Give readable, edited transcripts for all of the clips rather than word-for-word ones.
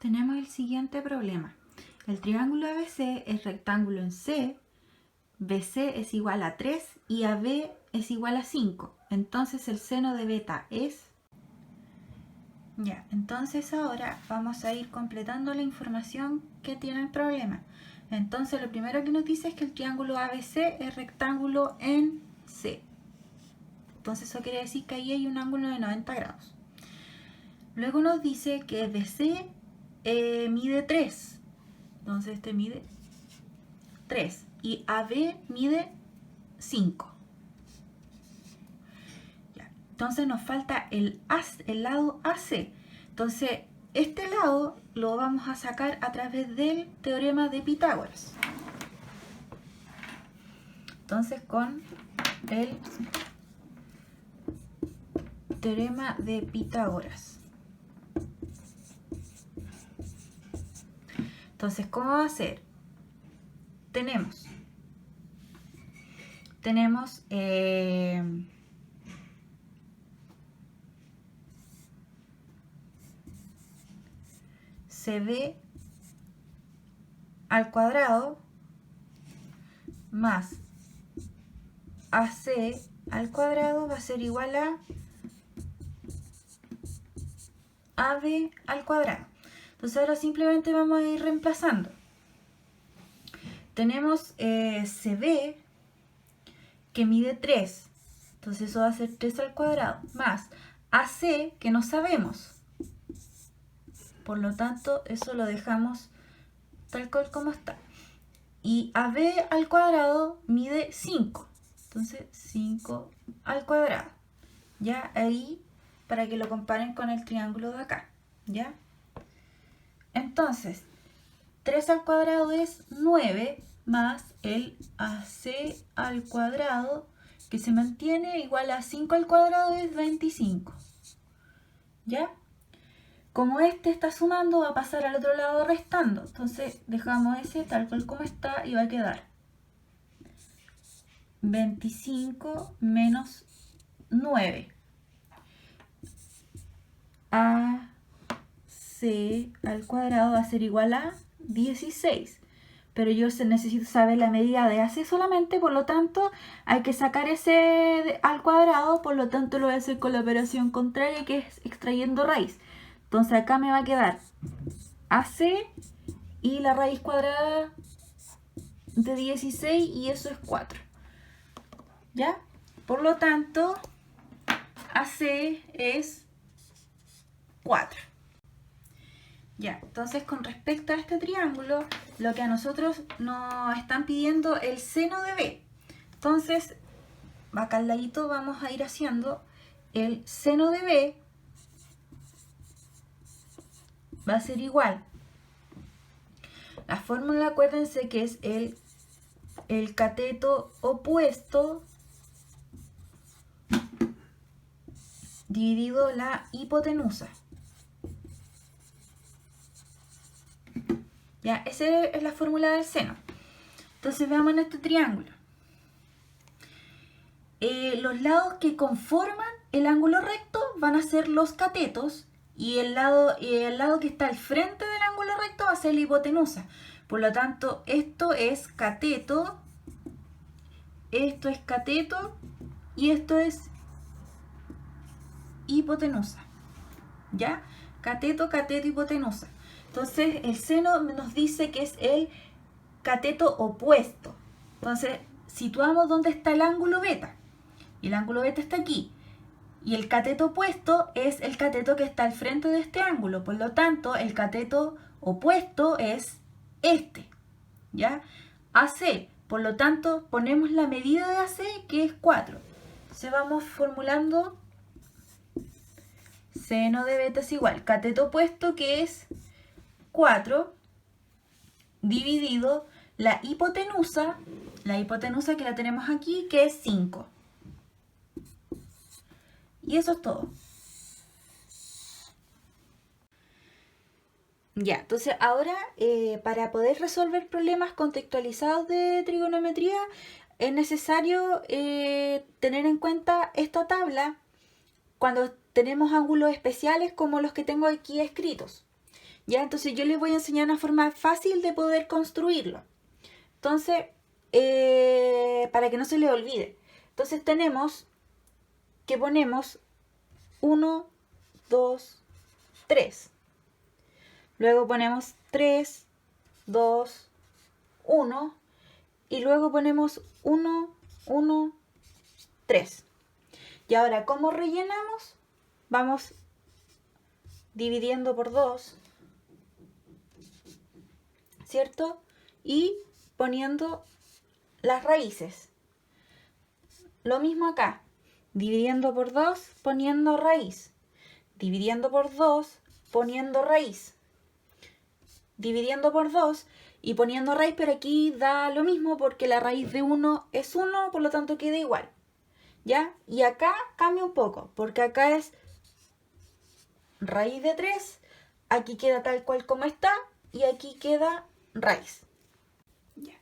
tenemos el siguiente problema. El triángulo ABC es rectángulo en C, BC es igual a 3 y AB es igual a 5. Entonces el seno de beta es... Ya, entonces ahora vamos a ir completando la información que tiene el problema. Entonces lo primero que nos dice es que el triángulo ABC es rectángulo en C. Entonces eso quiere decir que ahí hay un ángulo de 90 grados. Luego nos dice que BC mide 3. Entonces este mide 3 y AB mide 5. Ya. Entonces nos falta el lado AC. Entonces este lado lo vamos a sacar a través del teorema de Pitágoras. Entonces con el teorema de Pitágoras. Entonces, ¿cómo va a ser? Tenemos CB al cuadrado más AC al cuadrado va a ser igual a AB al cuadrado. Entonces ahora simplemente vamos a ir reemplazando. Tenemos CB que mide 3. Entonces eso va a ser 3 al cuadrado más AC que no sabemos. Por lo tanto, eso lo dejamos tal cual como está. Y AB al cuadrado mide 5. Entonces 5 al cuadrado. Ya ahí para que lo comparen con el triángulo de acá. ¿Ya? Entonces, 3 al cuadrado es 9 más el AC al cuadrado, que se mantiene, igual a 5 al cuadrado es 25. ¿Ya? Como este está sumando, va a pasar al otro lado restando. Entonces dejamos ese tal cual como está y va a quedar 25 menos 9. AC al cuadrado va a ser igual a 16. Pero yo necesito saber la medida de AC solamente, por lo tanto hay que sacar ese al cuadrado, por lo tanto lo voy a hacer con la operación contraria, que es extrayendo raíz. Entonces acá me va a quedar AC y la raíz cuadrada de 16 y eso es 4. ¿Ya? Por lo tanto, AC es 4. Ya, entonces con respecto a este triángulo, lo que a nosotros nos están pidiendo el seno de B. Entonces, acá al ladito vamos a ir haciendo el seno de B. Va a ser igual. La fórmula, acuérdense que es el cateto opuesto dividido la hipotenusa. Ya, esa es la fórmula del seno. Entonces veamos en este triángulo. Los lados que conforman el ángulo recto van a ser los catetos y el lado que está al frente del ángulo recto va a ser la hipotenusa. Por lo tanto, esto es cateto y esto es hipotenusa. ¿Ya? Cateto, hipotenusa. Entonces, el seno nos dice que es el cateto opuesto. Entonces, situamos dónde está el ángulo beta. Y el ángulo beta está aquí. Y el cateto opuesto es el cateto que está al frente de este ángulo. Por lo tanto, el cateto opuesto es este. ¿Ya? AC. Por lo tanto, ponemos la medida de AC, que es 4. Entonces vamos formulando seno de beta es igual cateto opuesto, que es 4, dividido la hipotenusa que la tenemos aquí, que es 5. Y eso es todo. Ya, entonces ahora para poder resolver problemas contextualizados de trigonometría es necesario tener en cuenta esta tabla cuando tenemos ángulos especiales como los que tengo aquí escritos. ¿Ya? Entonces yo les voy a enseñar una forma fácil de poder construirlo. Entonces, para que no se les olvide. Entonces tenemos que ponemos 1, 2, 3. Luego ponemos 3, 2, 1. Y luego ponemos 1, 1, 3. Y ahora, ¿cómo rellenamos? Vamos dividiendo por 2, ¿cierto? Y poniendo las raíces. Lo mismo acá. Dividiendo por 2, poniendo raíz. Dividiendo por 2, poniendo raíz. Dividiendo por 2 y poniendo raíz, pero aquí da lo mismo porque la raíz de 1 es 1, por lo tanto queda igual. ¿Ya? Y acá cambia un poco, porque acá es raíz de 3, aquí queda tal cual como está y aquí queda raíz. Ya.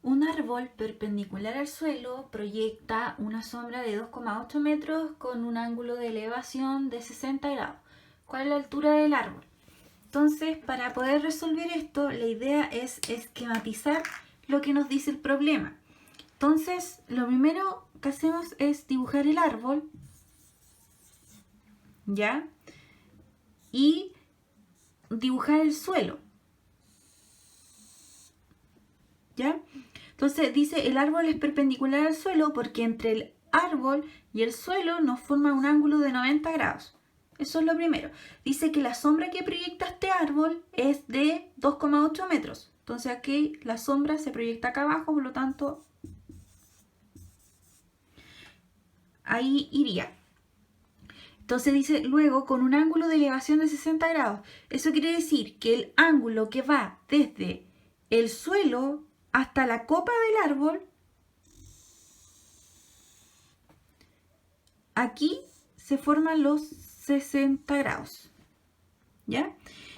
Un árbol perpendicular al suelo proyecta una sombra de 2,8 metros con un ángulo de elevación de 60 grados. ¿Cuál es la altura del árbol? Entonces, para poder resolver esto, la idea es esquematizar lo que nos dice el problema. Entonces, lo primero que hacemos es dibujar el árbol, ¿ya? Y dibujar el suelo, ¿ya? Entonces dice el árbol es perpendicular al suelo porque entre el árbol y el suelo nos forma un ángulo de 90 grados. Eso es lo primero. Dice que la sombra que proyecta este árbol es de 2,8 metros. Entonces aquí la sombra se proyecta acá abajo, por lo tanto ahí iría. Entonces dice luego con un ángulo de elevación de 60 grados. Eso quiere decir que el ángulo que va desde el suelo hasta la copa del árbol, aquí se forman los 60 grados. ¿Ya?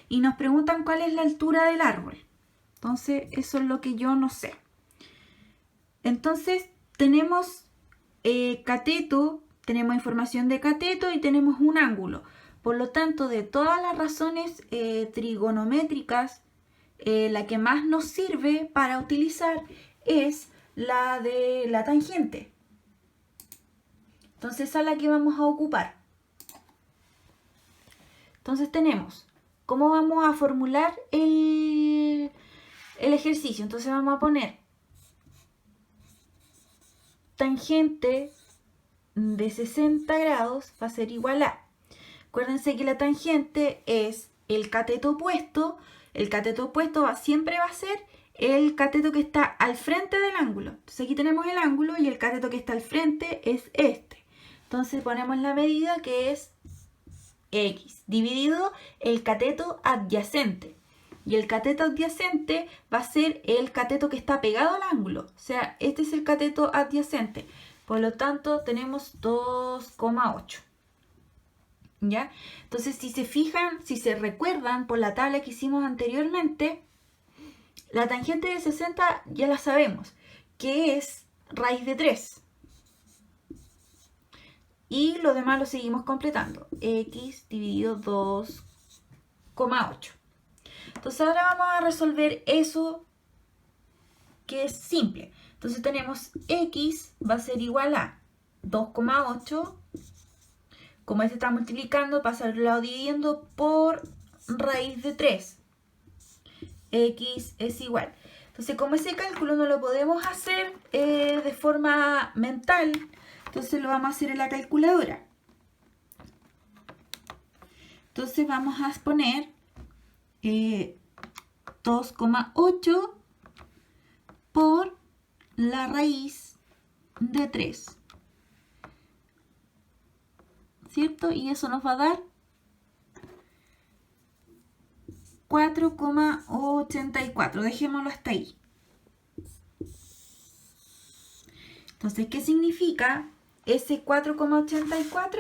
Y nos preguntan cuál es la altura del árbol. Entonces eso es lo que yo no sé. Entonces tenemos cateto, tenemos información de cateto y tenemos un ángulo. Por lo tanto, de todas las razones trigonométricas, la que más nos sirve para utilizar es la de la tangente. Entonces esa es la que vamos a ocupar. Entonces tenemos, ¿cómo vamos a formular el ejercicio? Entonces vamos a poner tangente de 60 grados va a ser igual a. Acuérdense que la tangente es el cateto opuesto. El cateto opuesto siempre va a ser el cateto que está al frente del ángulo. Entonces aquí tenemos el ángulo y el cateto que está al frente es este. Entonces ponemos la medida que es X dividido el cateto adyacente. Y el cateto adyacente va a ser el cateto que está pegado al ángulo. O sea, este es el cateto adyacente. Por lo tanto, tenemos 2,8. ¿Ya? Entonces, si se fijan, si se recuerdan por la tabla que hicimos anteriormente, la tangente de 60 ya la sabemos, que es raíz de 3. Y lo demás lo seguimos completando. X dividido 2,8. Entonces ahora vamos a resolver eso que es simple. Entonces tenemos X va a ser igual a 2,8. Como este está multiplicando, pasa al lado dividiendo por raíz de 3. X es igual. Entonces como ese cálculo no lo podemos hacer de forma mental, entonces lo vamos a hacer en la calculadora. Entonces vamos a poner 2,8 por la raíz de 3. ¿Cierto? Y eso nos va a dar 4,84. Dejémoslo hasta ahí. Entonces, ¿qué significa? Ese 4,84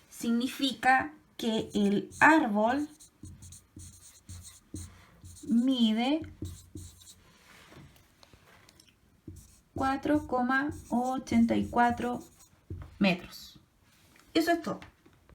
significa que el árbol mide 4,84 metros. Eso es todo.